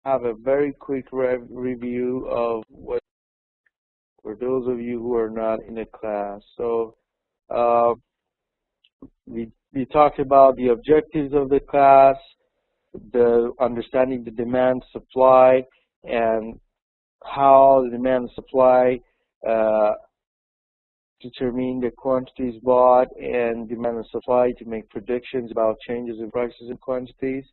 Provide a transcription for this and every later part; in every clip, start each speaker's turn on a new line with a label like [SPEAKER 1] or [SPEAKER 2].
[SPEAKER 1] have a very quick review of what, for those of you who are not in the class. So uh, we talked about the objectives of the class, the understanding the demand supply, and how the demand and supply uh, determine the quantities bought and demand and supply to make predictions about changes in prices and quantities.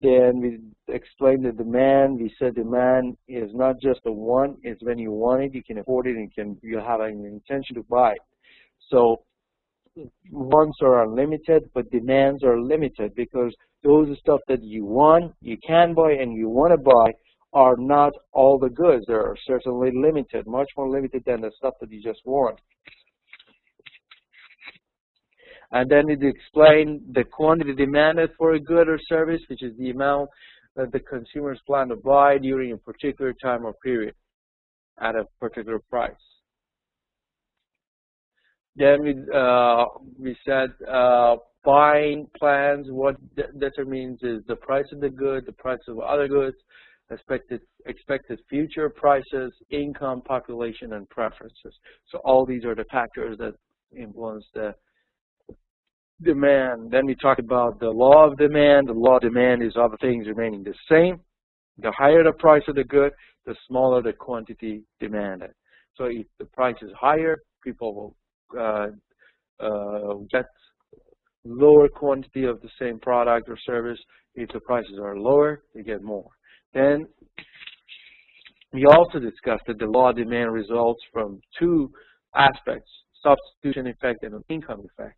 [SPEAKER 1] Then we explained the demand. We said demand is not just a want, it's when you want it, you can afford it, and you have an intention to buy it. So wants are unlimited, but demands are limited, because those stuff that you want, you can buy, and you want to buy are not all the goods. They are certainly limited, much more limited than the stuff that you just want. And then it explained the quantity demanded for a good or service, which is the amount that the consumers plan to buy during a particular time or period at a particular price. Then we said buying plans. What determines is the price of the good, the price of other goods, expected future prices, income, population, and preferences. So all these are the factors that influence the demand. Then we talked about the law of demand. The law of demand is other things remaining the same. The higher the price of the good, the smaller the quantity demanded. So if the price is higher, people will get lower quantity of the same product or service. If the prices are lower, they get more. Then we also discussed that the law of demand results from two aspects: substitution effect and an income effect.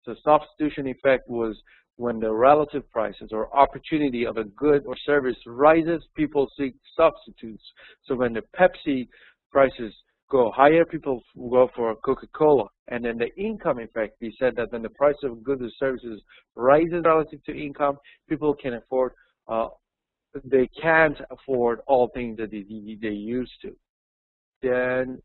[SPEAKER 1] So substitution effect was when the relative prices or opportunity of a good or service rises, people seek substitutes. So when the Pepsi prices go higher, people go for Coca-Cola. And then the income effect, we said that when the price of goods or services rises relative to income, people can afford, they can't afford all things that they used to. Then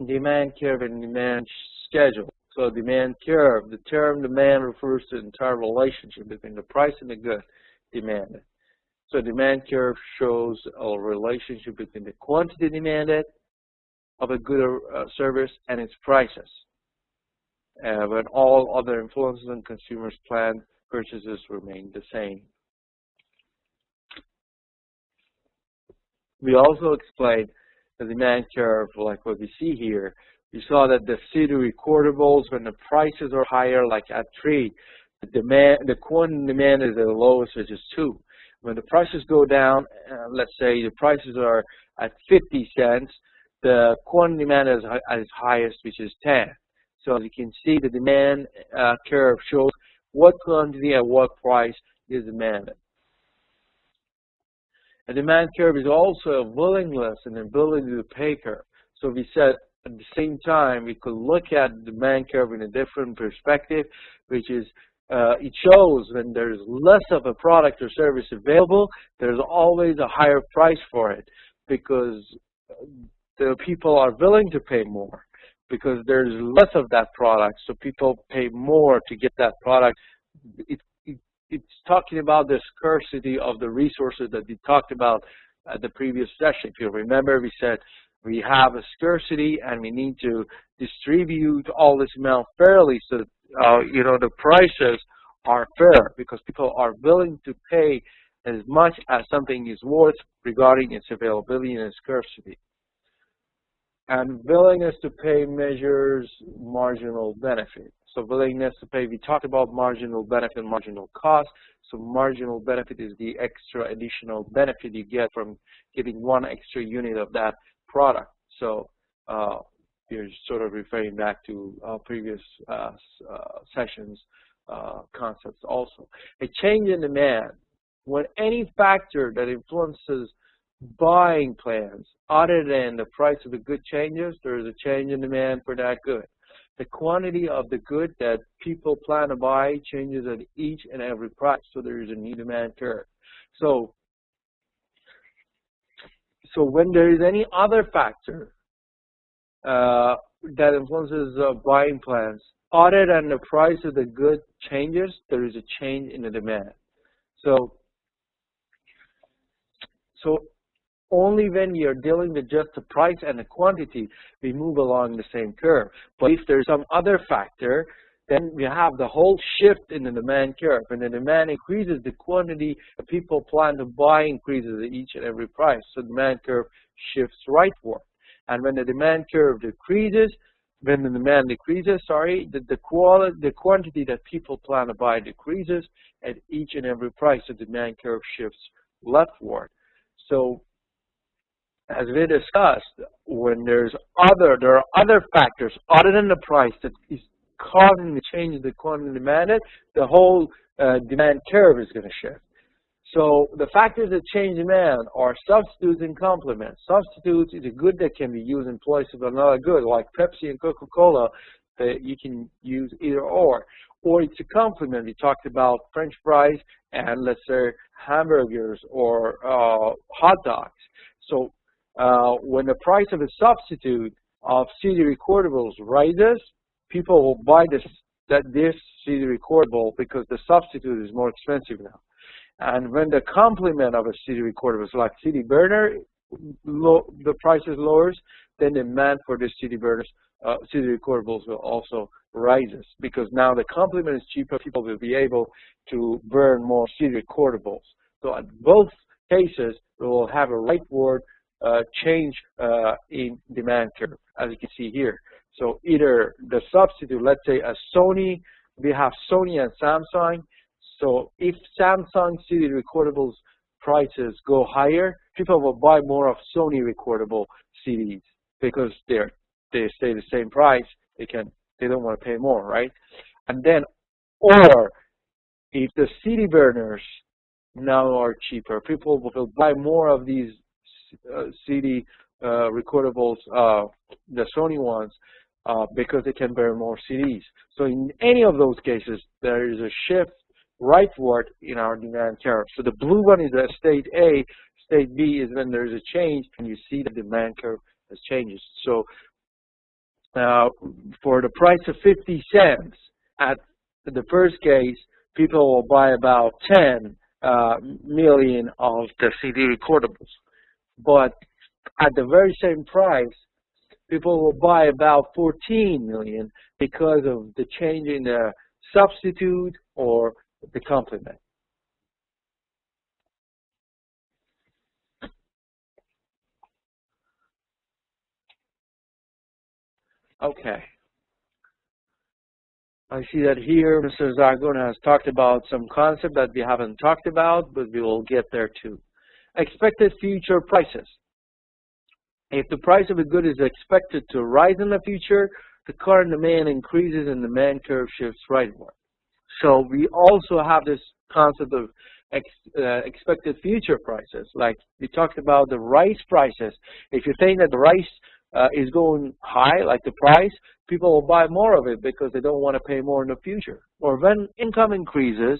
[SPEAKER 1] demand curve and demand schedule. So demand curve, the term demand refers to the entire relationship between the price and the good demanded. So demand curve shows a relationship between the quantity demanded of a good or service and its prices, when all other influences on consumers' planned purchases remain the same. We also explained the demand curve like what we see here. We saw that the CD recordables, when the prices are higher, like at 3, the quantity demand is the lowest, which is 2. When the prices go down, let's say the prices are at 50 cents, the quantity demand is at its highest, which is 10. So as you can see, the demand curve shows what quantity at what price is demanded. A demand curve is also a willingness and ability to pay curve. So we said at the same time we could look at the demand curve in a different perspective, which is it shows when there's less of a product or service available, there's always a higher price for it, because the people are willing to pay more because there's less of that product, so people pay more to get that product. It's talking about the scarcity of the resources that we talked about at the previous session. If you remember, we said we have a scarcity and we need to distribute all this amount fairly, so that, the prices are fair, because people are willing to pay as much as something is worth regarding its availability and its scarcity. And willingness to pay measures marginal benefit. So willingness to pay, we talked about marginal benefit and marginal cost. So marginal benefit is the extra additional benefit you get from getting one extra unit of that product. So you're sort of referring back to previous sessions concepts also. A change in demand. When any factor that influences buying plans other than the price of the good changes, there is a change in demand for that good. The quantity of the good that people plan to buy changes at each and every price, so there is a new demand curve. So when there is any other factor that influences buying plans other than the price of the good changes, there is a change in the demand. So So only when you're dealing with just the price and the quantity, we move along the same curve. But if there's some other factor, then we have the whole shift in the demand curve. When the demand increases, the quantity that people plan to buy increases at each and every price. So the demand curve shifts rightward. And when the demand curve decreases, when the demand decreases, the quantity that people plan to buy decreases at each and every price. So the demand curve shifts leftward. So as we discussed, when there are other factors other than the price that is causing the change in the quantity demanded, the whole demand curve is going to shift. So the factors that change demand are substitutes and complements. Substitutes is a good that can be used in place of another good, like Pepsi and Coca-Cola, that you can use either or. Or it's a complement. We talked about French fries and, let's say, hamburgers or hot dogs. So when the price of a substitute of CD recordables rises, people will buy this CD recordable because the substitute is more expensive now. And when the complement of a CD recordable, like CD burner, the price is lowers, then the demand for the CD burners, CD recordables will also rises because now the complement is cheaper. People will be able to burn more CD recordables. So at both cases, we will have a rightward change in demand curve, as you can see here. So either the substitute, let's say a Sony, we have Sony and Samsung. So if Samsung CD recordables prices go higher, people will buy more of Sony recordable CDs because they stay the same price. They don't want to pay more, right? And then, or if the CD burners now are cheaper, people will buy more of these CD recordables, the Sony ones, because they can burn more CDs. So in any of those cases, there is a shift rightward in our demand curve. So the blue one is state A, state B is when there is a change, and you see the demand curve has changes. So for the price of 50 cents, at the first case, people will buy about 10 million of the CD recordables. But at the very same price, people will buy about 14 million because of the change in the substitute or the complement. Okay. I see that here Mr. Zargon has talked about some concept that we haven't talked about, but we will get there too. Expected future prices. If the price of a good is expected to rise in the future, the current demand increases and demand curve shifts rightward. So we also have this concept of expected future prices. Like we talked about the rice prices. If you think that the rice is going high, like the price, people will buy more of it because they don't want to pay more in the future. Or when income increases,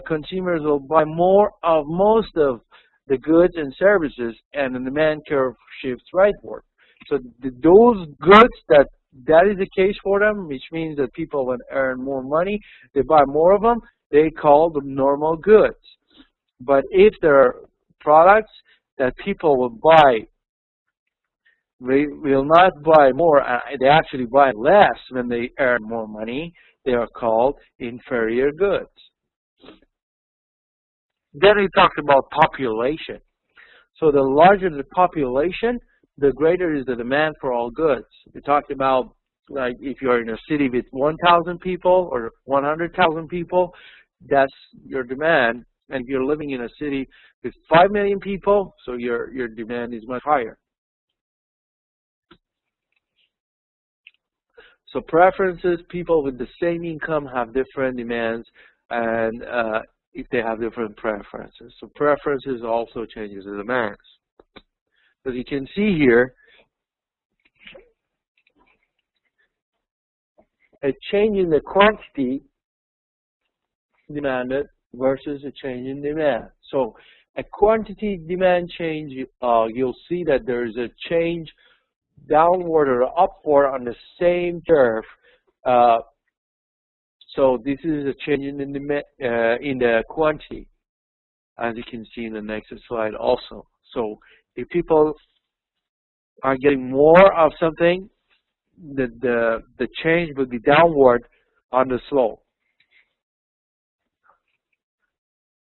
[SPEAKER 1] consumers will buy more of most of the goods and services, and the demand curve shifts rightward. So those goods that is the case for them, which means that people will earn more money, they buy more of them, they call them normal goods. But if there are products that people will buy, they will not buy more, they actually buy less when they earn more money, they are called inferior goods. Then we talked about population. So the larger the population, the greater is the demand for all goods. We talked about, like, if you're in a city with 1,000 people or 100,000 people, that's your demand. And if you're living in a city with 5 million people, so your demand is much higher. So preferences, people with the same income have different demands, and if they have different preferences. So preferences also changes the demands. As you can see here, a change in the quantity demanded versus a change in demand. So a quantity demand change, you'll see that there is a change downward or upward on the same curve. So this is a change in the quantity. as you can see in the next slide also. So if people are getting more of something, the change will be downward on the slope.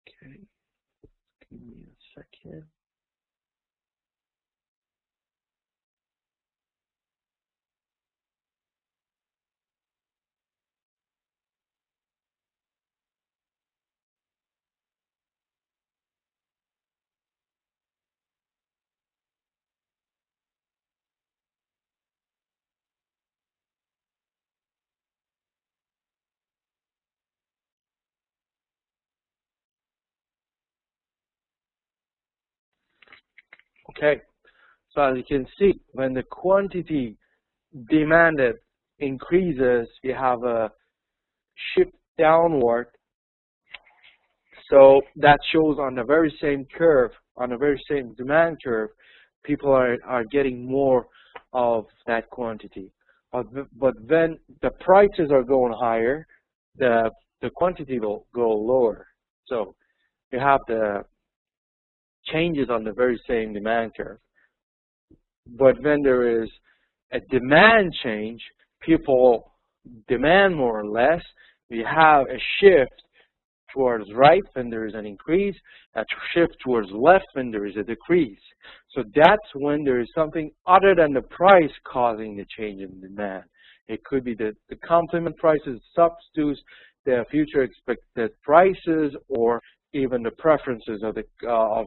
[SPEAKER 1] Okay, give me a second. Okay, so as you can see, when the quantity demanded increases, we have a shift downward. So that shows on the very same curve, on the very same demand curve, people are getting more of that quantity. But when the prices are going higher, the quantity will go lower. So you have the changes on the very same demand curve. But when there is a demand change, people demand more or less. We have a shift towards right when there is an increase, a shift towards left when there is a decrease. So that's when there is something other than the price causing the change in demand. It could be the complement prices, substitutes, the future expected prices, or even the preferences of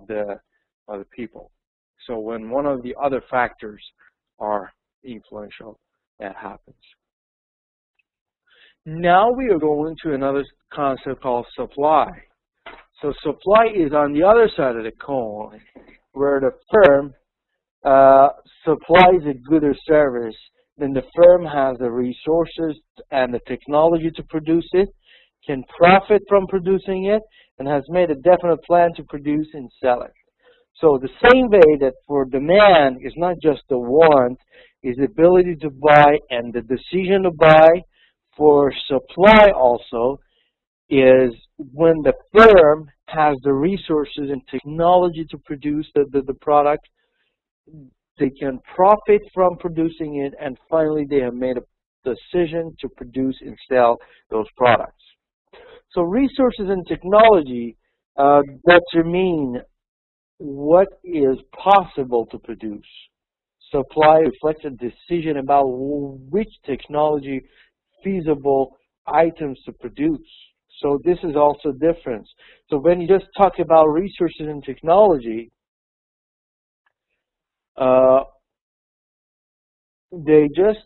[SPEAKER 1] the people. So when one of the other factors are influential, that happens. Now we are going to another concept called supply. So supply is on the other side of the coin, where the firm supplies a good or service, then the firm has the resources and the technology to produce it, can profit from producing it, and has made a definite plan to produce and sell it. So the same way that for demand is not just the want, is the ability to buy and the decision to buy. For supply also is when the firm has the resources and technology to produce the product, they can profit from producing it, and finally they have made a decision to produce and sell those products. So resources and technology determine what is possible to produce. Supply reflects a decision about which technology feasible items to produce. So this is also different. So when you just talk about resources and technology, they just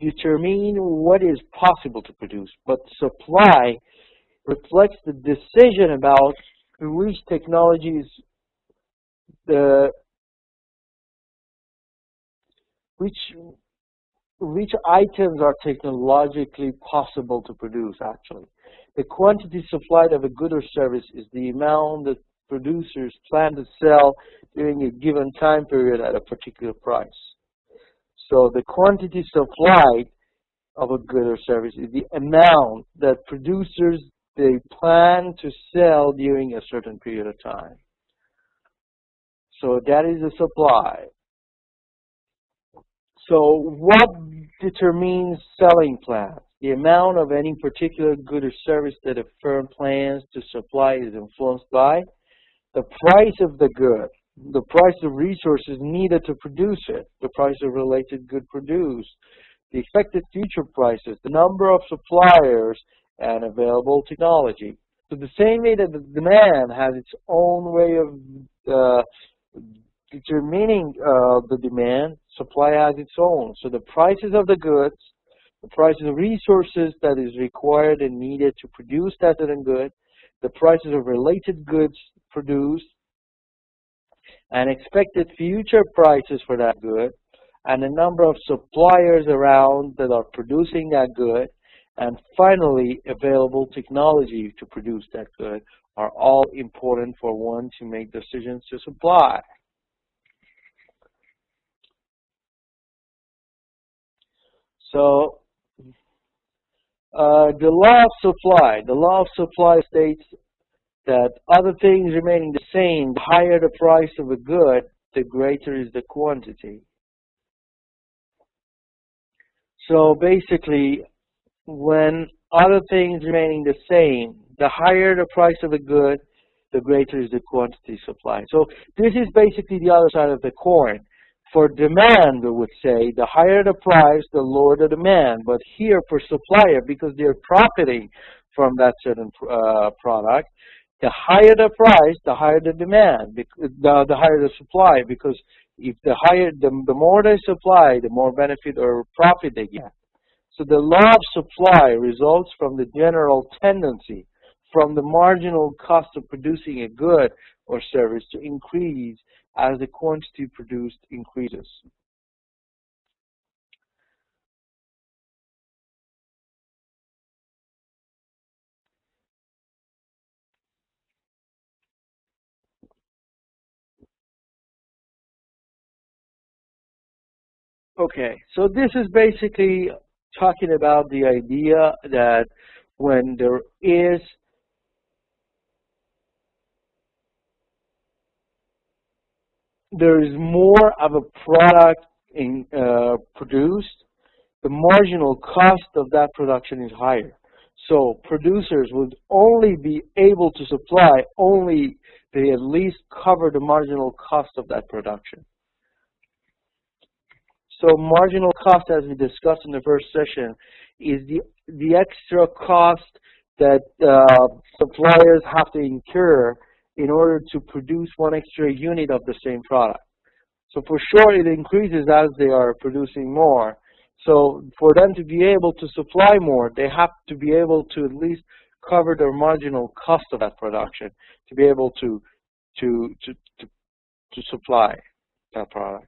[SPEAKER 1] determine what is possible to produce. But supply reflects the decision about which technologies, which items are technologically possible to produce, actually. The quantity supplied of a good or service is the amount that producers plan to sell during a given time period at a particular price. So the quantity supplied of a good or service is the amount that producers, they plan to sell during a certain period of time. So that is the supply. So what determines selling plans? The amount of any particular good or service that a firm plans to supply is influenced by the price of the good, the price of resources needed to produce it, the price of related good produced, the expected future prices, the number of suppliers, and available technology. So the same way that the demand has its own way of determining the demand, supply has its own. So the prices of the goods, the prices of resources that is required and needed to produce that certain good, the prices of related goods produced, and expected future prices for that good, and the number of suppliers around that are producing that good, and finally available technology to produce that good are all important for one to make decisions to supply. So the law of supply states that other things remaining the same, the higher the price of a good, the greater is the quantity. So basically, when other things remaining the same, the higher the price of a good, the greater is the quantity supplied. So this is basically the other side of the coin. For demand, we would say, the higher the price, the lower the demand. But here for supplier, because they're profiting from that certain product, the higher the price, the higher the demand, the higher the supply, because if the more they supply, the more benefit or profit they get. So the law of supply results from the general tendency from the marginal cost of producing a good or service to increase as the quantity produced increases. Okay, so this is basically talking about the idea that when there is more of a product produced, the marginal cost of that production is higher. So producers would only be able to supply only they at least cover the marginal cost of that production. So marginal cost, as we discussed in the first session, is the extra cost that suppliers have to incur in order to produce one extra unit of the same product. So for sure it increases as they are producing more. So for them to be able to supply more, they have to be able to at least cover their marginal cost of that production to be able to supply that product.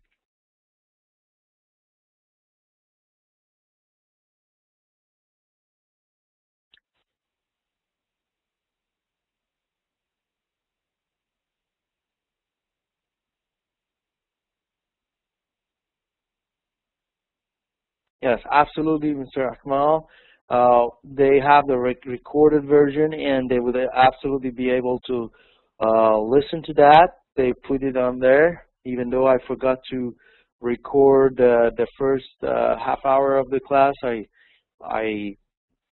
[SPEAKER 1] Yes, absolutely, Mr. Akmal. They have the recorded version, and they would absolutely be able to listen to that. They put it on there, even though I forgot to record the first half hour of the class. I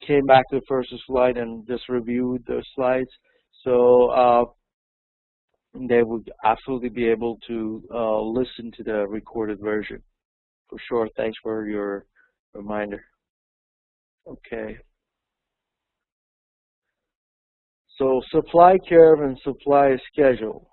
[SPEAKER 1] came back to the first slide and just reviewed the slides. So they would absolutely be able to listen to the recorded version. For sure, thanks for your reminder. Okay. So supply curve and supply schedule.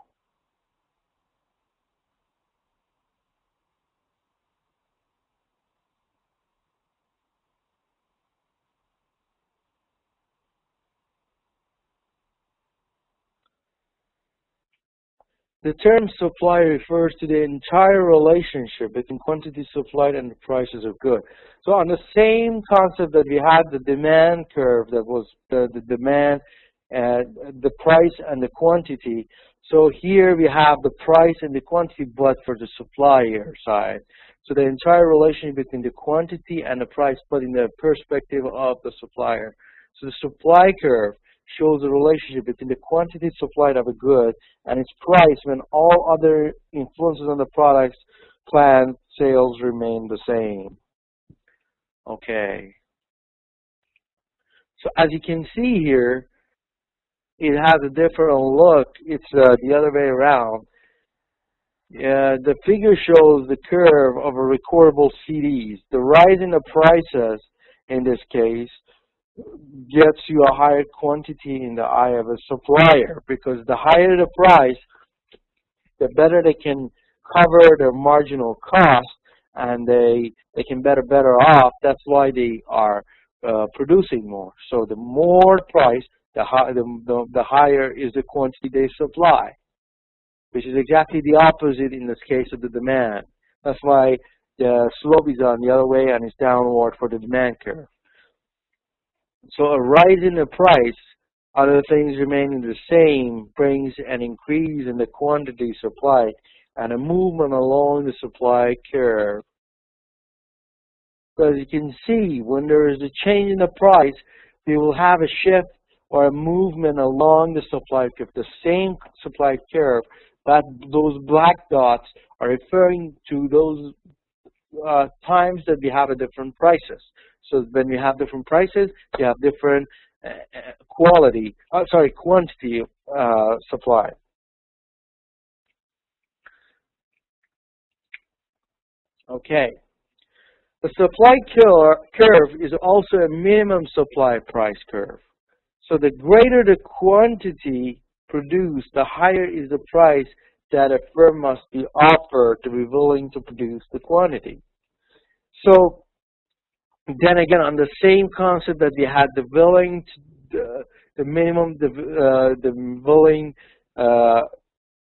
[SPEAKER 1] The term supply refers to the entire relationship between quantity supplied and the prices of goods. So on the same concept that we had the demand curve, that was the demand, the price and the quantity. So here we have the price and the quantity, but for the supplier side. So the entire relationship between the quantity and the price, but in the perspective of the supplier. So the supply curve shows the relationship between the quantity supplied of a good and its price when all other influences on the product's planned sales remain the same. Okay. So as you can see here, it has a different look. It's the other way around. The figure shows the curve of a recordable CDs. The rise in the prices, in this case, gets you a higher quantity in the eye of a supplier, because the higher the price, the better they can cover their marginal cost, and they can better off. That's why they are producing more. So the more price, the higher is the quantity they supply, which is exactly the opposite in this case of the demand. That's why the slope is on the other way and it's downward for the demand curve. So a rise in the price, other things remaining the same, brings an increase in the quantity supplied and a movement along the supply curve. So as you can see, when there is a change in the price, we will have a shift or a movement along the supply curve, the same supply curve, but those black dots are referring to those times that we have a different prices. So when we have different prices, we have different quantity supply. Okay. The supply curve is also a minimum supply price curve. So the greater the quantity produced, the higher is the price that a firm must be offered to be willing to produce the quantity. So then again, on the same concept that we had the willing, the minimum, the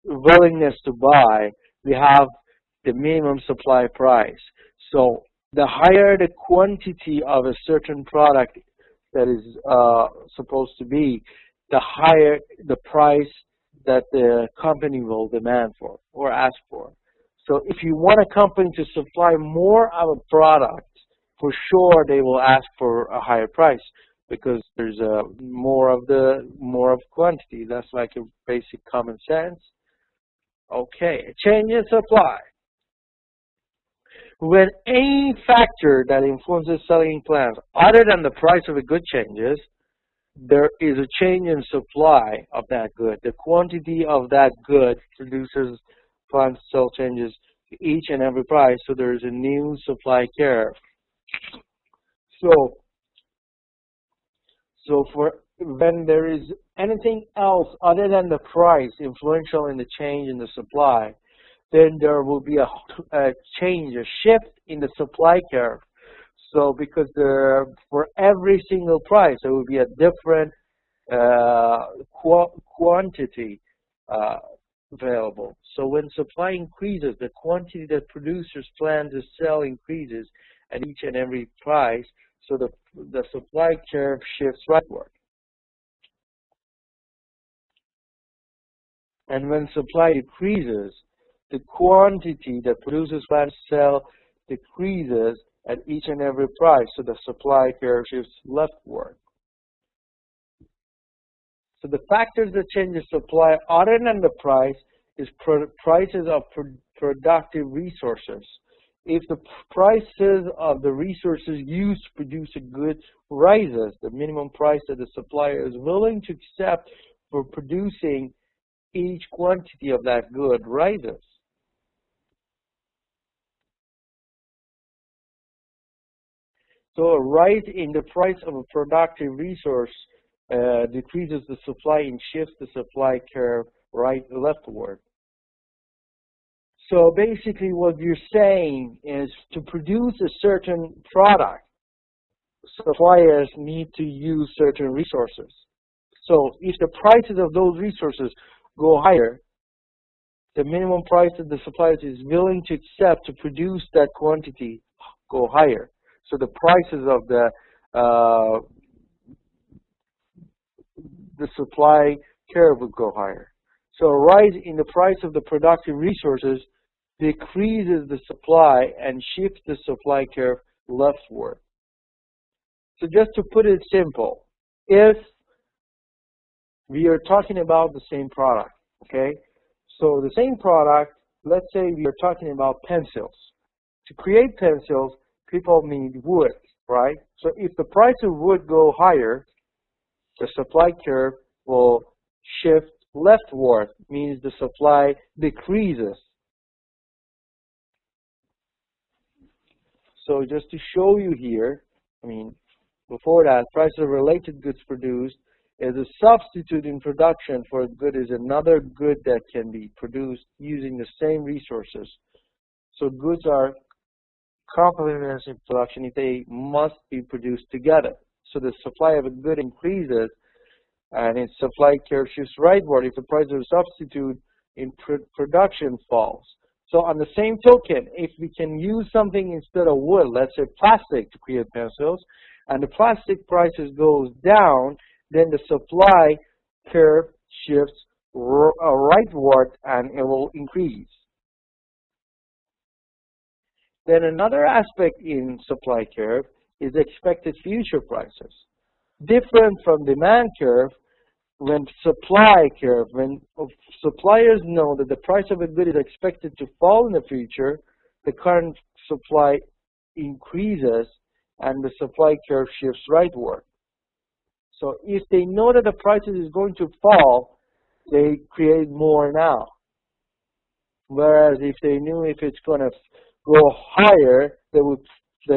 [SPEAKER 1] willingness to buy, we have the minimum supply price. So the higher the quantity of a certain product that is supposed to be, the higher the price that the company will demand for or ask for. So if you want a company to supply more of a product, for sure they will ask for a higher price because there's more of quantity. That's like a basic common sense. Okay, a change in supply. When any factor that influences selling plans other than the price of a good changes, there is a change in supply of that good. The quantity of that good produces plans to sell changes to each and every price, so there is a new supply curve. So for when there is anything else other than the price influential in the change in the supply, then there will be a change, a shift in the supply curve. So because for every single price, there will be a different quantity available. So when supply increases, the quantity that producers plan to sell increases at each and every price. So the supply curve shifts rightward. And when supply decreases, the quantity that producers plan to sell decreases at each and every price, so the supply curve shifts leftward. So the factors that change the supply other than the price is prices of productive resources. If the prices of the resources used to produce a good rises, the minimum price that the supplier is willing to accept for producing each quantity of that good rises. So a rise in the price of a productive resource decreases the supply and shifts the supply curve leftward. So basically what you're saying is to produce a certain product, suppliers need to use certain resources. So if the prices of those resources go higher, the minimum price that the supplier is willing to accept to produce that quantity go higher. So the prices of the supply curve would go higher. So a rise in the price of the productive resources decreases the supply and shifts the supply curve leftward. So just to put it simple, if we are talking about the same product, okay? So the same product, let's say we are talking about pencils. To create pencils, people need wood, right? So if the price of wood go higher, the supply curve will shift leftward, means the supply decreases. So just to show you here, I mean, before that, price of related goods produced is a substitute in production for a good is another good that can be produced using the same resources. So goods are complementary in production if they must be produced together. So the supply of a good increases and its supply curve shifts rightward if the price of a substitute in production falls. So on the same token, if we can use something instead of wood, let's say plastic to create pencils, and the plastic prices goes down, then the supply curve shifts rightward and it will increase. Then another aspect in supply curve is expected future prices. different from demand curve. When supply curve, when suppliers know that the price of a good is expected to fall in the future, the current supply increases and the supply curve shifts rightward. So if they know that the prices is going to fall, they create more now. Whereas if they knew if it's going to go higher, they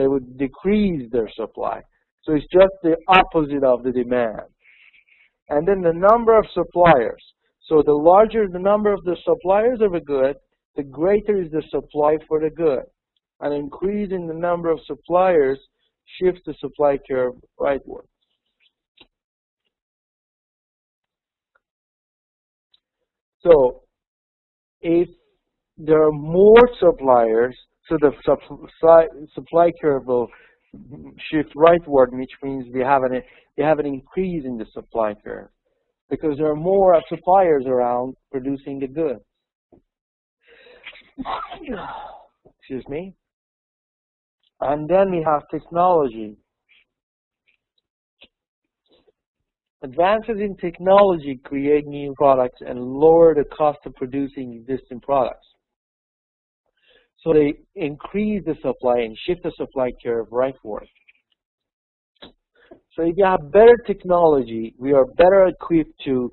[SPEAKER 1] would decrease their supply. So it's just the opposite of the demand. And then the number of suppliers. So the larger the number of the suppliers of a good, the greater is the supply for the good. An increase in the number of suppliers shifts the supply curve rightward. So if there are more suppliers, so the supply curve will shift rightward, which means we have an increase in the supply curve because there are more suppliers around producing the goods. Excuse me. And then we have technology. Advances in technology create new products and lower the cost of producing existing products. So they increase the supply and shift the supply curve rightward. So if you have better technology, we are better equipped to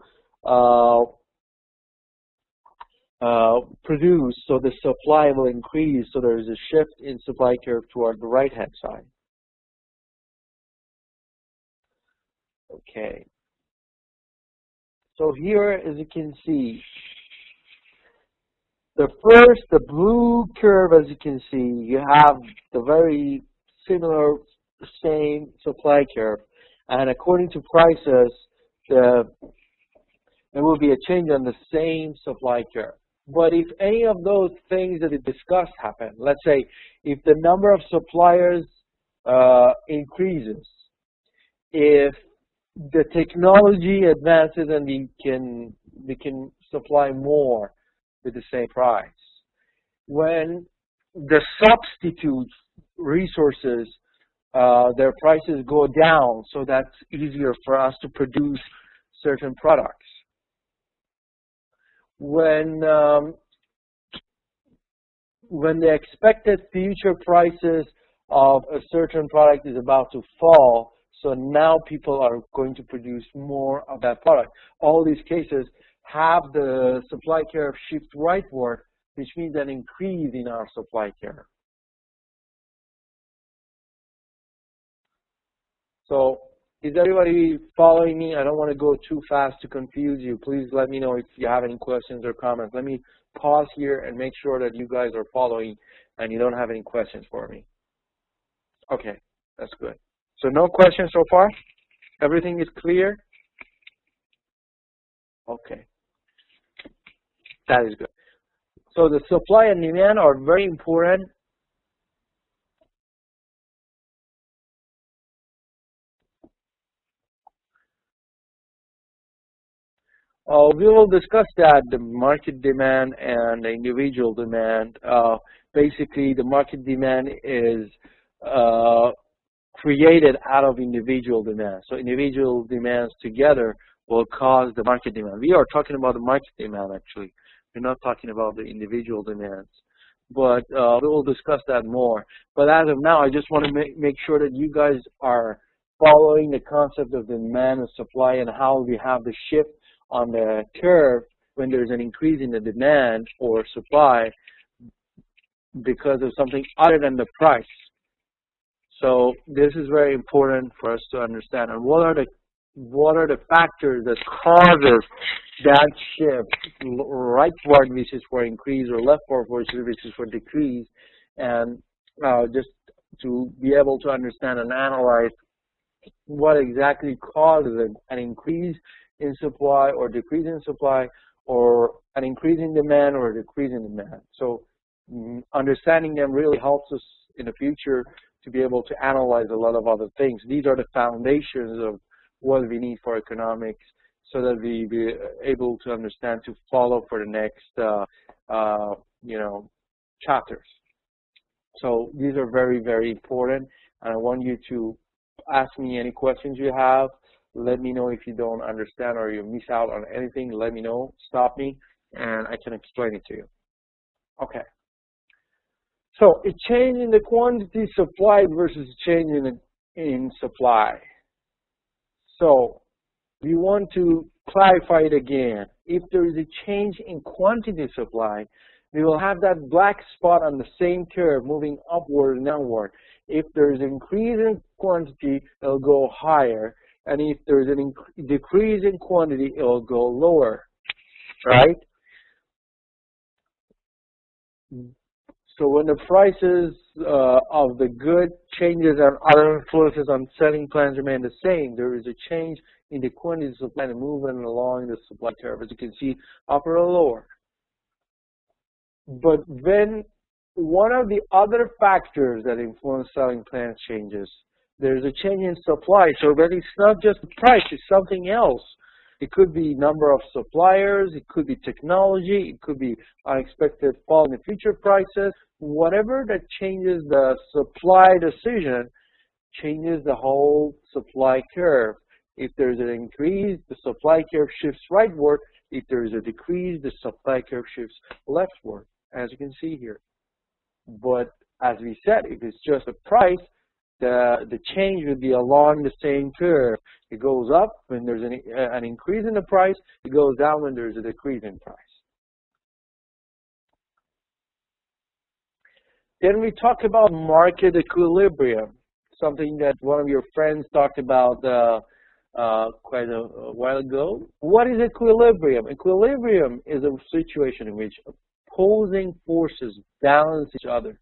[SPEAKER 1] produce, so the supply will increase, so there is a shift in supply curve toward the right-hand side. Okay. So here, as you can see, the blue curve, as you can see, you have the very similar, same supply curve. And according to prices, there will be a change on the same supply curve. But if any of those things that we discussed happen, let's say if the number of suppliers increases, if the technology advances and we can supply more with the same price. When the substitute resources, their prices go down, so that's easier for us to produce certain products. When the expected future prices of a certain product is about to fall, so now people are going to produce more of that product. All these cases have the supply curve shift rightward, which means an increase in our supply curve. So is everybody following me? I don't want to go too fast to confuse you. Please let me know if you have any questions or comments. Let me pause here and make sure that you guys are following and you don't have any questions for me. Okay, that's good. So no questions so far? Everything is clear? Okay. That is good. So the supply and demand are very important. We will discuss that, the market demand and the individual demand. Basically, the market demand is created out of individual demand. So individual demands together will cause the market demand. We are talking about the market demand, actually. We're not talking about the individual demands. But we will discuss that more. But as of now, I just want to make sure that you guys are following the concept of demand and supply and how we have the shift on the curve when there's an increase in the demand or supply because of something other than the price. So this is very important for us to understand. And what are the factors that causes that shift rightward, which is for increase, or leftward, which is for decrease, and just to be able to understand and analyze what exactly causes an increase in supply or decrease in supply, or an increase in demand or a decrease in demand. So understanding them really helps us in the future to be able to analyze a lot of other things. These are the foundations of what we need for economics, so that we be able to understand to follow for the next chapters. So these are very, very important, and I want you to ask me any questions you have. Let me know if you don't understand or you miss out on anything. Let me know, stop me, and I can explain it to you. Okay. So a change in the quantity supplied versus a change in supply. So we want to clarify it again. If there is a change in quantity supply, we will have that black spot on the same curve moving upward and downward. If there is an increase in quantity, it will go higher. And if there is a decrease in quantity, it will go lower, right? So when the prices of the good changes and other influences on selling plans remain the same, there is a change in the quantity of supply and movement along the supply curve, as you can see, upper or lower. But when one of the other factors that influence selling plans changes, there's a change in supply. So then it's not just the price, it's something else. It could be number of suppliers, it could be technology, it could be unexpected fall in the future prices. Whatever that changes the supply decision changes the whole supply curve. If there's an increase, the supply curve shifts rightward. If there is a decrease, the supply curve shifts leftward, as you can see here. But as we said, if it's just a price, the change would be along the same curve. It goes up when there's an increase in the price. It goes down when there's a decrease in price. Then we talk about market equilibrium, something that one of your friends talked about quite a while ago. What is equilibrium? Equilibrium is a situation in which opposing forces balance each other.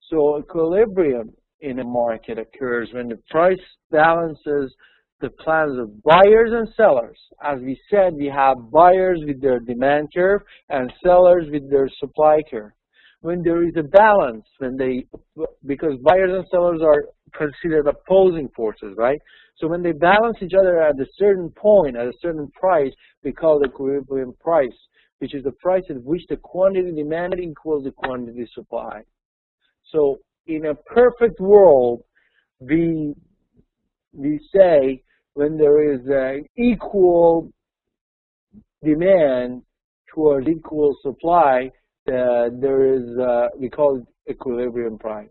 [SPEAKER 1] So equilibrium in a market occurs when the price balances the plans of buyers and sellers. As we said, we have buyers with their demand curve and sellers with their supply curve. When there is a balance, because buyers and sellers are considered opposing forces, right? So when they balance each other at a certain point, at a certain price, we call it equilibrium price, which is the price at which the quantity demanded equals the quantity supplied. So in a perfect world, we say when there is an equal demand towards equal supply, there is we call it equilibrium price.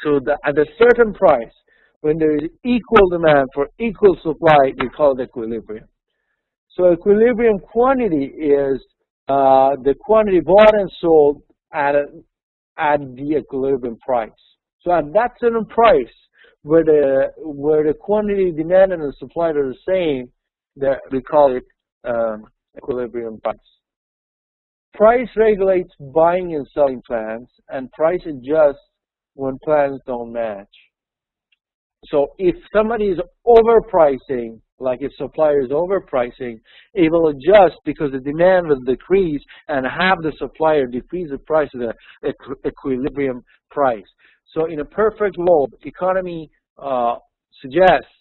[SPEAKER 1] So at a certain price, when there is equal demand for equal supply, we call it equilibrium. So equilibrium quantity is the quantity bought and sold at the equilibrium price. So at that certain price, where the quantity demanded and supplied are the same, we call it equilibrium price. Price regulates buying and selling plans, and price adjusts when plans don't match. So if somebody is overpricing, like if supplier is overpricing, it will adjust because the demand will decrease and have the supplier decrease the price of the equilibrium price. So in a perfect world, economy suggests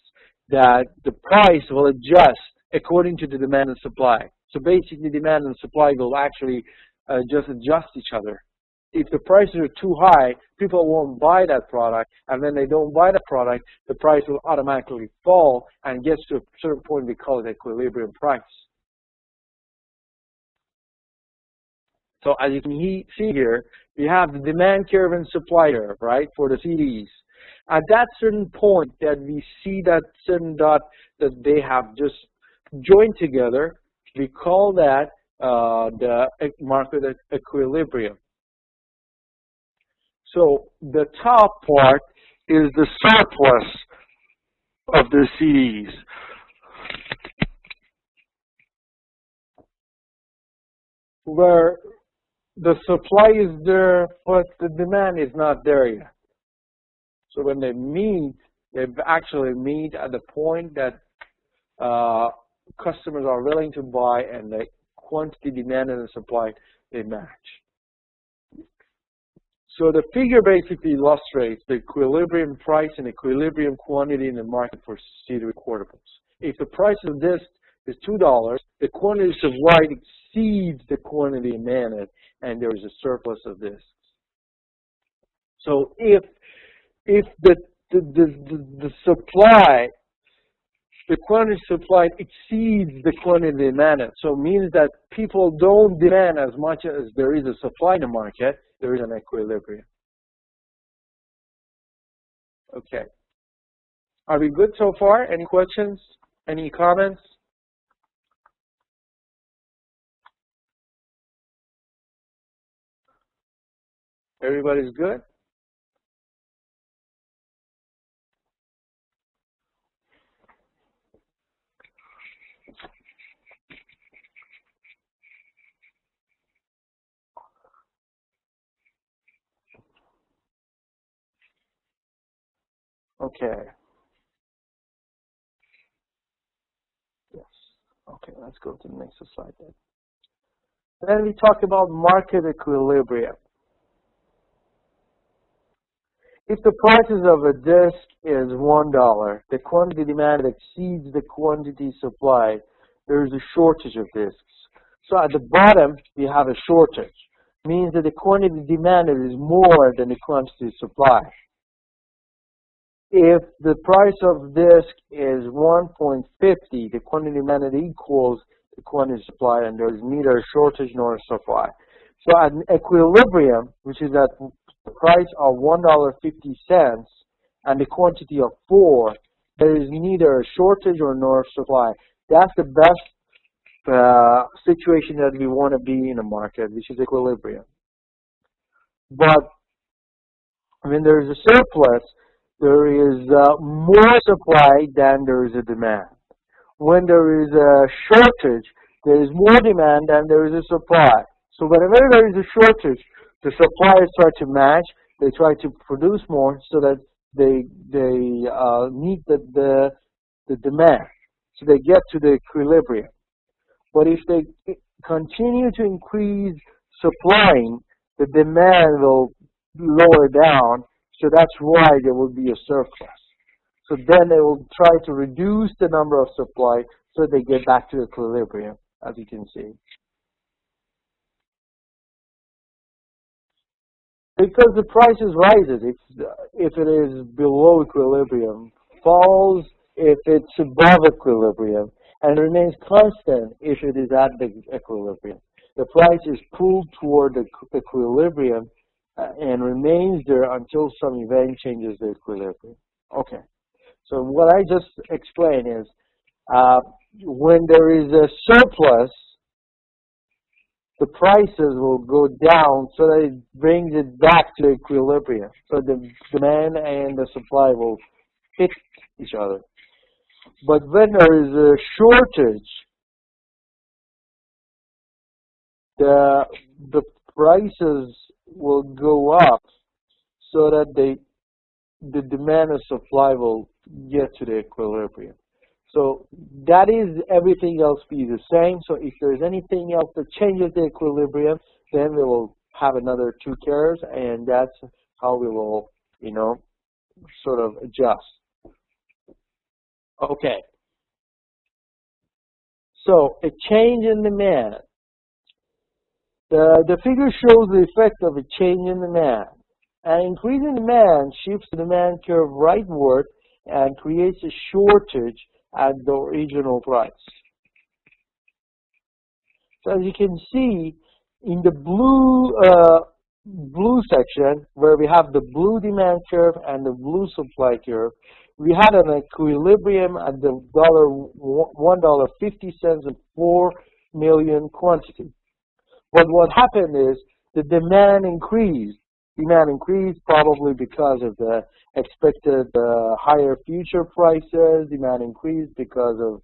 [SPEAKER 1] that the price will adjust according to the demand and supply. So basically, demand and supply will actually just adjust each other. If the prices are too high, people won't buy that product, and when they don't buy the product, the price will automatically fall and gets to a certain point we call it equilibrium price. So as you can see here, we have the demand curve and supply curve, right, for the CDs. At that certain point that we see that certain dot that they have just joined together, we call that the market equilibrium. So the top part is the surplus of the CDs. Where the supply is there, but the demand is not there yet. So when they meet, they actually meet at the point that customers are willing to buy and the quantity demanded and supply, they match. So the figure basically illustrates the equilibrium price and equilibrium quantity in the market for CD recordables. If the price of this is $2, the quantity supplied exceeds the quantity demanded, and there is a surplus of discs. So if the the supply, the quantity supplied exceeds the quantity demanded. So it means that people don't demand as much as there is a supply in the market. There is an equilibrium. Okay. Are we good so far? Any questions? Any comments? Everybody's good? Okay. Yes. Okay, let's go to the next slide then. Then we talk about market equilibrium. If the prices of a disk is $1, the quantity demanded exceeds the quantity supplied, there is a shortage of disks. So at the bottom, we have a shortage. It means that the quantity demanded is more than the quantity supplied. If the price of disk is 1.50, the quantity demanded equals the quantity supplied, and there is neither a shortage nor a supply. So at an equilibrium, which is at the price of $1.50 and the quantity of 4, there is neither a shortage or nor a supply. That's the best situation that we want to be in a market, which is equilibrium. But when there is a surplus, there is more supply than there is a demand. When there is a shortage, there is more demand than there is a supply. So whenever there is a shortage, the suppliers try to match, they try to produce more so that they meet the demand. So they get to the equilibrium. But if they continue to increase supplying, the demand will lower down, so that's why there will be a surplus. So then they will try to reduce the number of supply so they get back to equilibrium, as you can see. Because the prices rises if it is below equilibrium, falls if it's above equilibrium, and remains constant if it is at the equilibrium. The price is pulled toward the equilibrium and remains there until some event changes the equilibrium. Okay, so what I just explained is when there is a surplus, the prices will go down so that it brings it back to equilibrium. So the demand and the supply will hit each other. But when there is a shortage, the prices will go up so that the demand and supply will get to the equilibrium. So that is everything else be the same. So if there's anything else that changes the equilibrium, then we will have another 2 curves, and that's how we will, sort of adjust. Okay. So a change in demand. The figure shows the effect of a change in demand. An increase in demand shifts the demand curve rightward and creates a shortage at the original price. So as you can see, in the blue section, where we have the blue demand curve and the blue supply curve, we had an equilibrium at the $1.50 and 4 million quantity. But what happened is the demand increased. Demand increased probably because of the expected higher future prices. Demand increased because of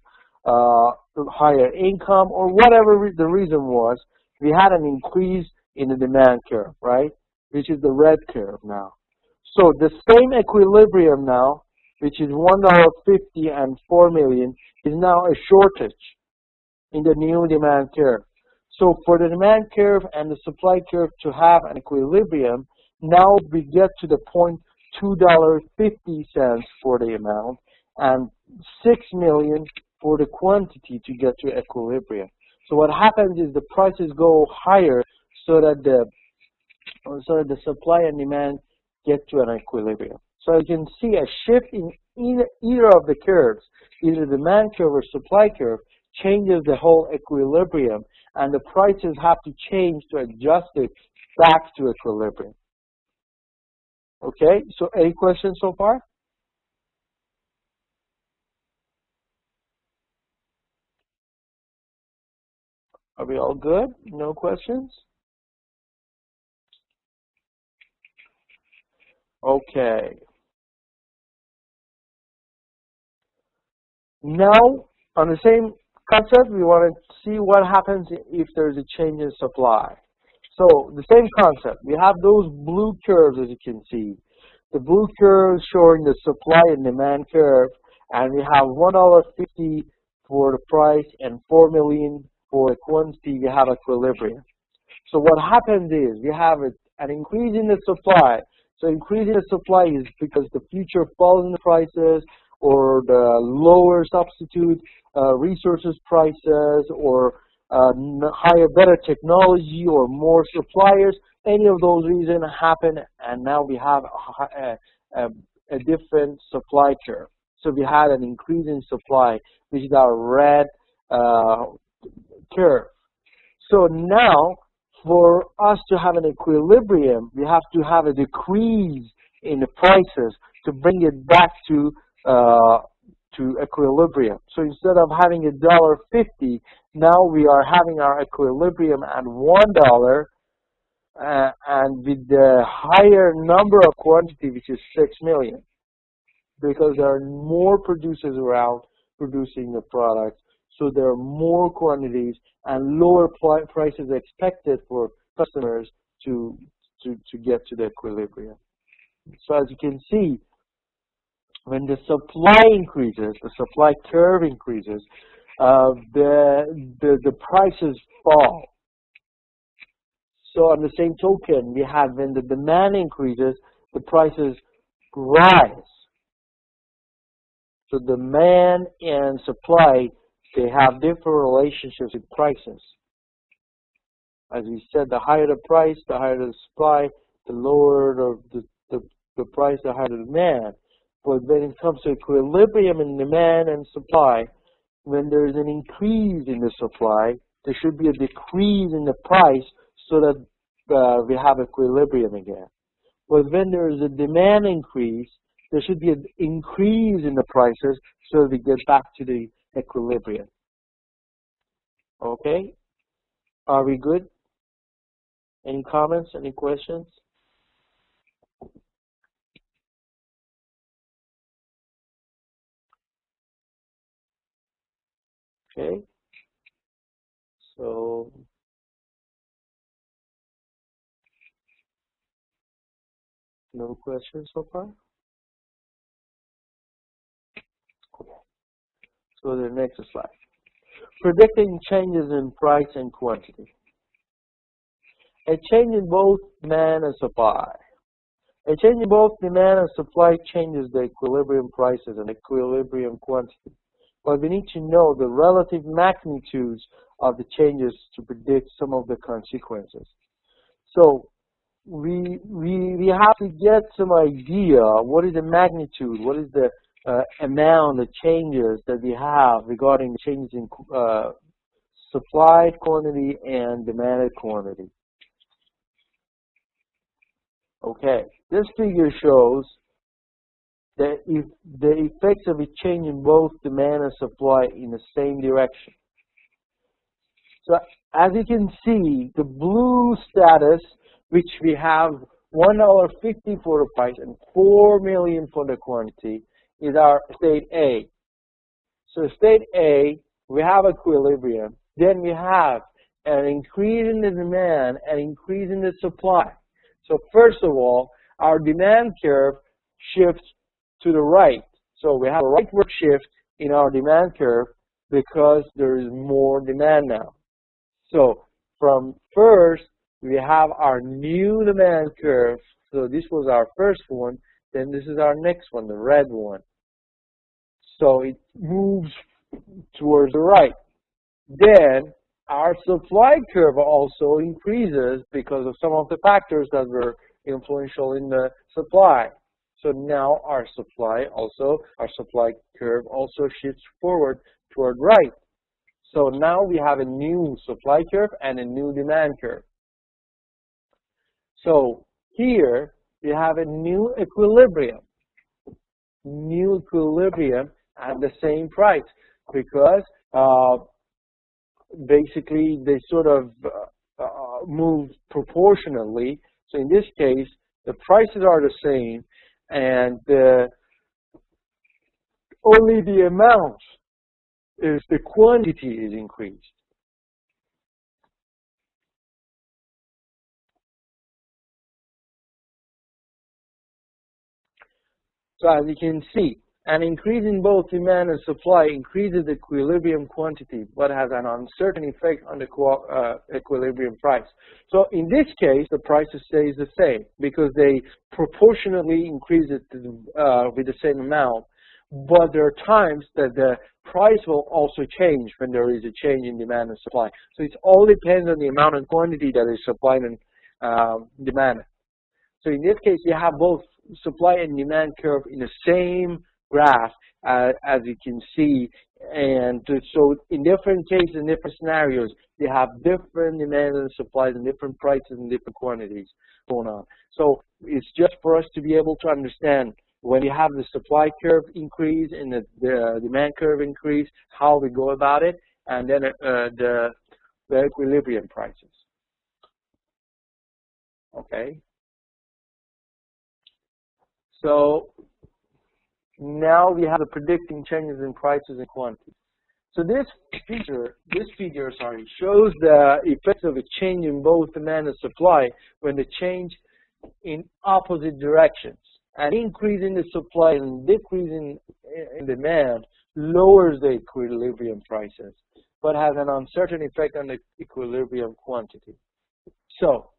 [SPEAKER 1] higher income, or whatever the reason was. We had an increase in the demand curve, right? Which is the red curve now. So the same equilibrium now, which is $1.50 and 4 million, is now a shortage in the new demand curve. So for the demand curve and the supply curve to have an equilibrium, now we get to the point $2.50 for the amount and 6 million for the quantity to get to equilibrium. So what happens is the prices go higher so that the supply and demand get to an equilibrium. So you can see a shift in either of the curves, either the demand curve or supply curve, changes the whole equilibrium, and the prices have to change to adjust it back to equilibrium. Okay, so any questions so far? Are we all good? No questions? Okay. Now, on the same concept, we want to see what happens if there's a change in supply. So, the same concept. We have those blue curves, as you can see. The blue curve showing the supply and demand curve, and we have $1.50 for the price and $4 million for the quantity. We have equilibrium. So what happens is we have an increase in the supply. So increasing the supply is because the future falls in the prices, or the lower substitute resources prices, or higher, better technology, or more suppliers. Any of those reasons happen, and now we have a different supply curve. So we had an increase in supply, which is our red curve. So now, for us to have an equilibrium, we have to have a decrease in the prices to bring it back to equilibrium. So instead of having $1.50, now we are having our equilibrium at $1, and with the higher number of quantity, which is 6 million, because there are more producers around producing the product, so there are more quantities and lower prices expected for customers to get to the equilibrium. So as you can see, when the supply increases, the supply curve increases, the prices fall. So on the same token, we have when the demand increases, the prices rise. So demand and supply, they have different relationships with prices. As we said, the higher the price, the higher the supply, the lower the price, the higher the demand. But when it comes to equilibrium in demand and supply, when there is an increase in the supply, there should be a decrease in the price so that we have equilibrium again. But when there is a demand increase, there should be an increase in the prices so that we get back to the equilibrium. Okay? Are we good? Any comments? Any questions? Okay. So no questions so far? Okay. So the next slide. Predicting changes in price and quantity. A change in both demand and supply. A change in both demand and supply changes the equilibrium prices and equilibrium quantity. But we need to know the relative magnitudes of the changes to predict some of the consequences. So we have to get some idea what is the magnitude, what is the amount of changes that we have regarding changes in supplied quantity and demanded quantity. Okay, this figure shows that if the effects of a change in both demand and supply in the same direction. So as you can see, the blue status, which we have $1.50 for the price and $4 million for the quantity, is our state A. So state A, we have equilibrium. Then we have an increase in the demand and increase in the supply. So first of all, our demand curve shifts to the right. So we have a rightward shift in our demand curve because there is more demand now. So from first, we have our new demand curve. So this was our first one. Then this is our next one, the red one. So it moves towards the right. Then our supply curve also increases because of some of the factors that were influential in the supply. So now our supply curve also shifts forward toward right. So now we have a new supply curve and a new demand curve. So here we have a new equilibrium at the same price, because basically they sort of move proportionally. So in this case, the prices are the same, and only the amount is the quantity is increased. So as you can see, an increase in both demand and supply increases the equilibrium quantity, but has an uncertain effect on the equilibrium price. So in this case, the price stays the same because they proportionally increase it with the same amount. But there are times that the price will also change when there is a change in demand and supply. So it all depends on the amount and quantity that is supplied and demanded. So in this case, you have both supply and demand curve in the same graph, as you can see. And so in different cases, in different scenarios, you have different demand and supplies and different prices and different quantities going on. So it's just for us to be able to understand when you have the supply curve increase and the demand curve increase, how we go about it, and then the equilibrium prices. Okay. So now we have the predicting changes in prices and quantities. So this figure shows the effects of a change in both demand and supply when they change in opposite directions. An increase in the supply and decrease in demand lowers the equilibrium prices, but has an uncertain effect on the equilibrium quantity. So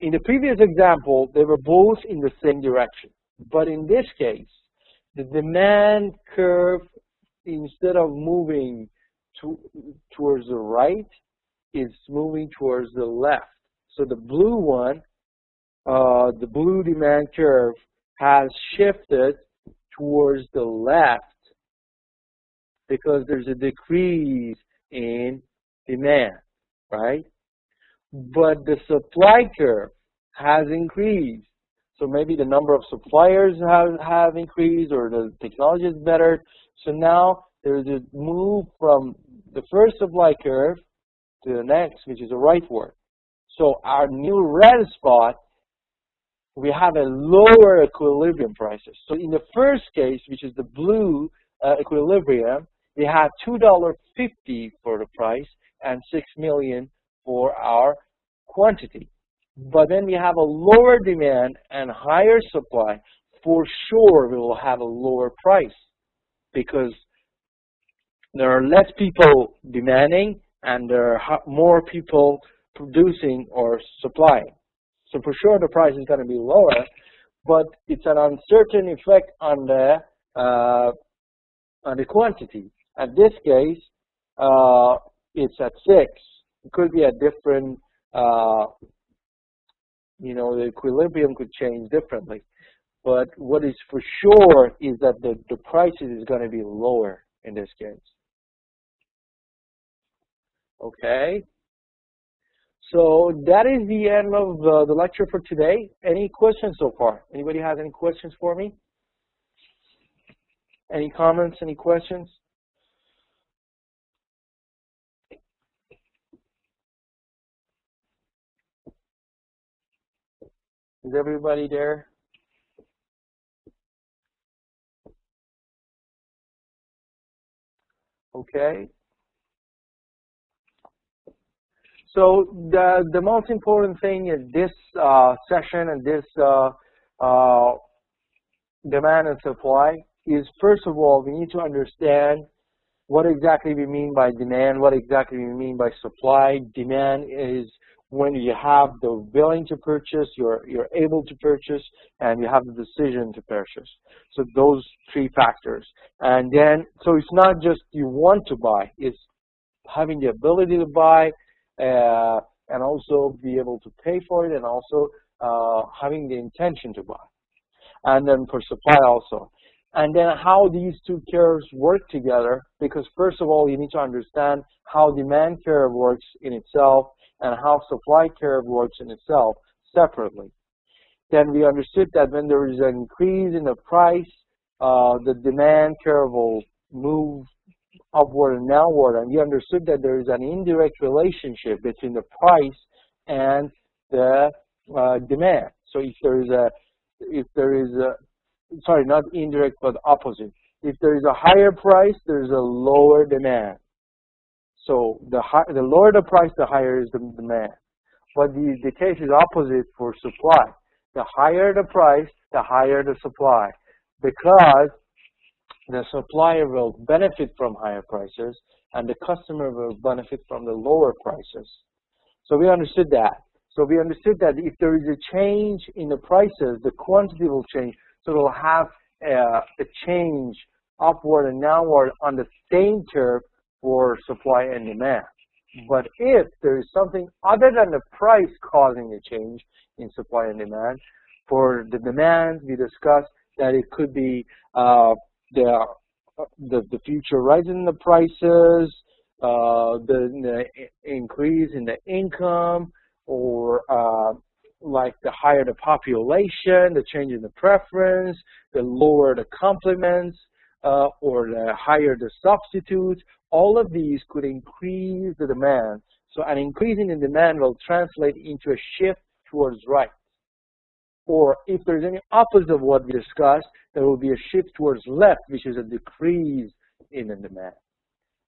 [SPEAKER 1] in the previous example, they were both in the same direction. But in this case, the demand curve, instead of moving towards the right, is moving towards the left. So the blue one, the blue demand curve, has shifted towards the left because there's a decrease in demand, right? But the supply curve has increased. So maybe the number of suppliers have increased, or the technology is better. So now there's a move from the first supply curve to the next, which is a rightward. So our new red spot, we have a lower equilibrium prices. So in the first case, which is the blue equilibrium, we have $2.50 for the price and $6 million for our quantity. But then we have a lower demand and higher supply. For sure, we will have a lower price because there are less people demanding and there are more people producing or supplying. So for sure, the price is going to be lower, but it's an uncertain effect on the quantity. At this case, it's at 6. It could be a different. The equilibrium could change differently. But what is for sure is that the prices is going to be lower in this case. Okay. So that is the end of the lecture for today. Any questions so far? Anybody has any questions for me? Any comments, any questions? Is everybody there? Okay. So the most important thing is this session and this demand and supply is, first of all, we need to understand what exactly we mean by demand, what exactly we mean by supply. Demand is when you have the willing to purchase, you're able to purchase, and you have the decision to purchase. So those 3 factors. And then, so it's not just you want to buy, it's having the ability to buy, and also be able to pay for it, and also having the intention to buy. and then for supply also. And then how these two curves work together, because first of all, you need to understand how demand curve works in itself and how supply curve works in itself separately. Then we understood that when there is an increase in the price, the demand curve will move upward and downward, and we understood that there is an indirect relationship between the price and the demand. So if there is a, sorry, not indirect, but opposite. If there is a higher price, there is a lower demand. So the lower the price, the higher is the demand. But the case is opposite for supply. The higher the price, the higher the supply, because the supplier will benefit from higher prices and the customer will benefit from the lower prices. So we understood that. So we understood that if there is a change in the prices, the quantity will change. So we'll have a change upward and downward on the same curve for supply and demand. But if there is something other than the price causing a change in supply and demand, for the demand, we discussed that it could be the future rise in the prices, the increase in the income, or like the higher the population, the change in the preference, the lower the complements, or the higher the substitutes. All of these could increase the demand. So an increase in the demand will translate into a shift towards right. Or if there's any opposite of what we discussed, there will be a shift towards left, which is a decrease in the demand.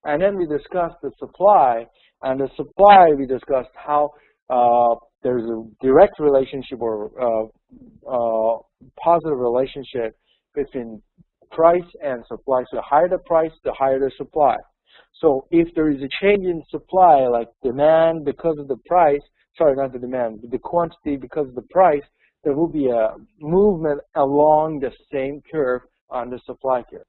[SPEAKER 1] And then we discussed the supply, and the supply we discussed how there's a direct relationship or positive relationship between price and supply. So the higher the price, the higher the supply. So if there is a change in supply, like demand because of the price, sorry, not the demand, but the quantity because of the price, there will be a movement along the same curve on the supply curve.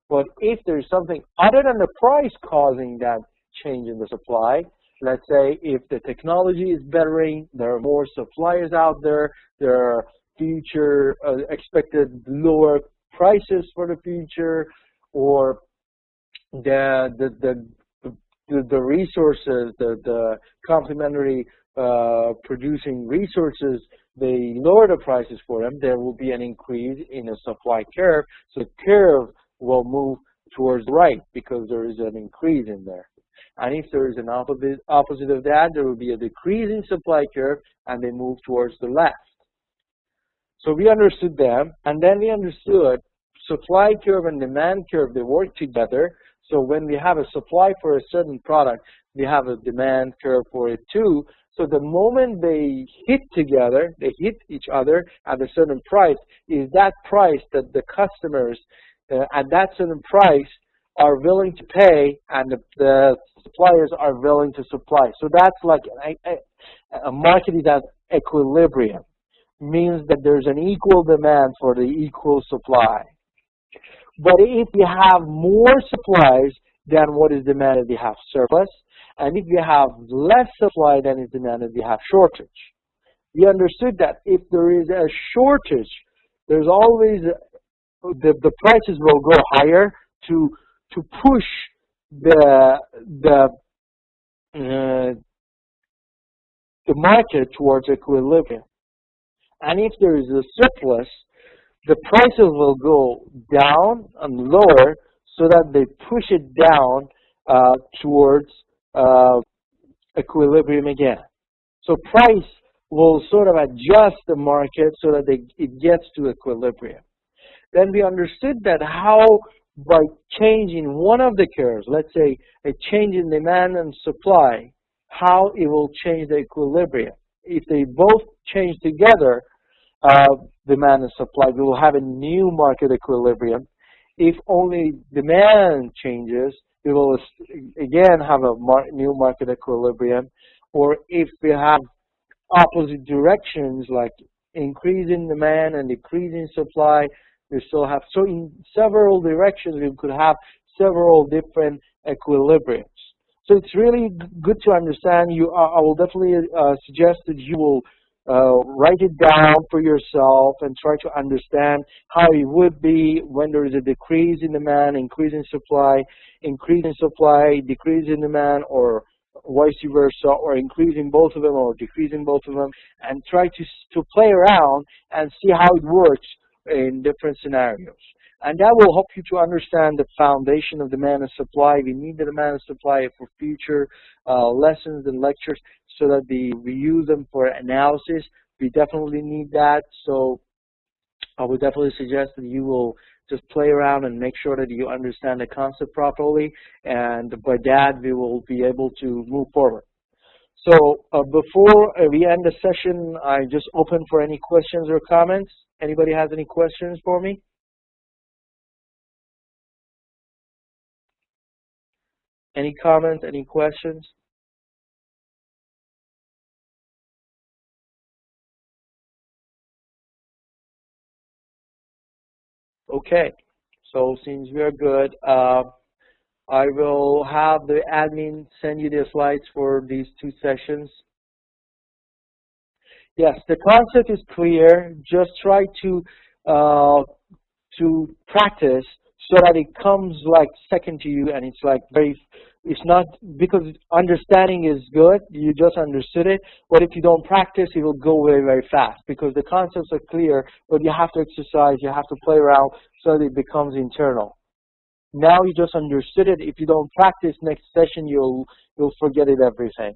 [SPEAKER 1] But if there's something other than the price causing that change in the supply, let's say if the technology is bettering, there are more suppliers out there, there are future expected lower prices for the future, or the resources, the complementary producing resources, they lower the prices for them, there will be an increase in the supply curve. So the curve will move towards the right because there is an increase in there. And if there is an opposite of that, there will be a decrease in supply curve and they move towards the left. So we understood them, and then we understood supply curve and demand curve, they work together. So when we have a supply for a certain product, we have a demand curve for it too. So the moment they hit together, they hit each other at a certain price, is that price that the customers at that certain price are willing to pay and the suppliers are willing to supply. So that's like a market is at equilibrium. Means that there's an equal demand for the equal supply. But if you have more supplies than what is demanded, you have surplus. And if you have less supply than is demanded, you have shortage. We understood that if there is a shortage, there's always the prices will go higher to push the market towards equilibrium. And if there is a surplus, the prices will go down and lower so that they push it down towards equilibrium again. So price will sort of adjust the market so that it gets to equilibrium. Then we understood that how by changing one of the curves, let's say a change in demand and supply, how it will change the equilibrium. If they both change together, demand and supply, we will have a new market equilibrium. If only demand changes, we will again have a new market equilibrium. Or if we have opposite directions, like increasing demand and decreasing supply, we still have, so in several directions, we could have several different equilibriums. So it's really good to understand. I will definitely suggest that you will write it down for yourself and try to understand how it would be when there is a decrease in demand, increase in supply, decrease in demand, or vice versa, or increasing both of them or decreasing both of them, and try to play around and see how it works in different scenarios. And that will help you to understand the foundation of demand and supply. We need the demand and supply for future lessons and lectures so that we use them for analysis. We definitely need that. So I would definitely suggest that you will just play around and make sure that you understand the concept properly. And by that, we will be able to move forward. So before we end the session, I just open for any questions or comments. Anybody has any questions for me? Any comments, any questions? Okay, so since we are good, I will have the admin send you the slides for these two sessions. Yes, the concept is clear. Just try to practice so that it comes like second to you, and it's like it's not, because understanding is good, you just understood it, but if you don't practice, it will go very, very fast because the concepts are clear, but you have to exercise, you have to play around so that it becomes internal. Now you just understood it. If you don't practice, next session you'll forget it everything.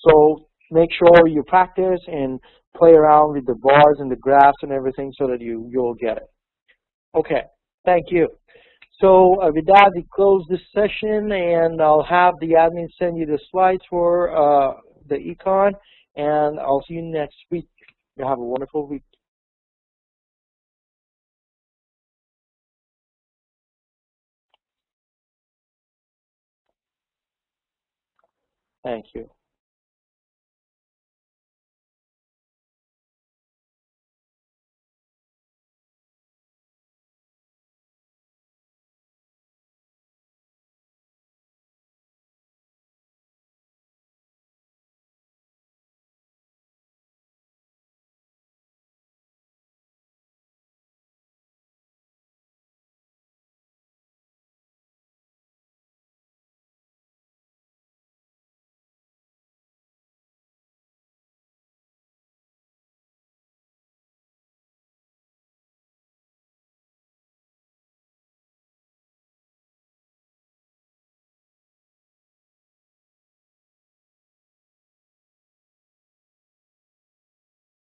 [SPEAKER 1] So make sure you practice and play around with the bars and the graphs and everything so that you'll get it. Okay, thank you. So with that, we close this session, and I'll have the admin send you the slides for the econ, and I'll see you next week. You have a wonderful week. Thank you.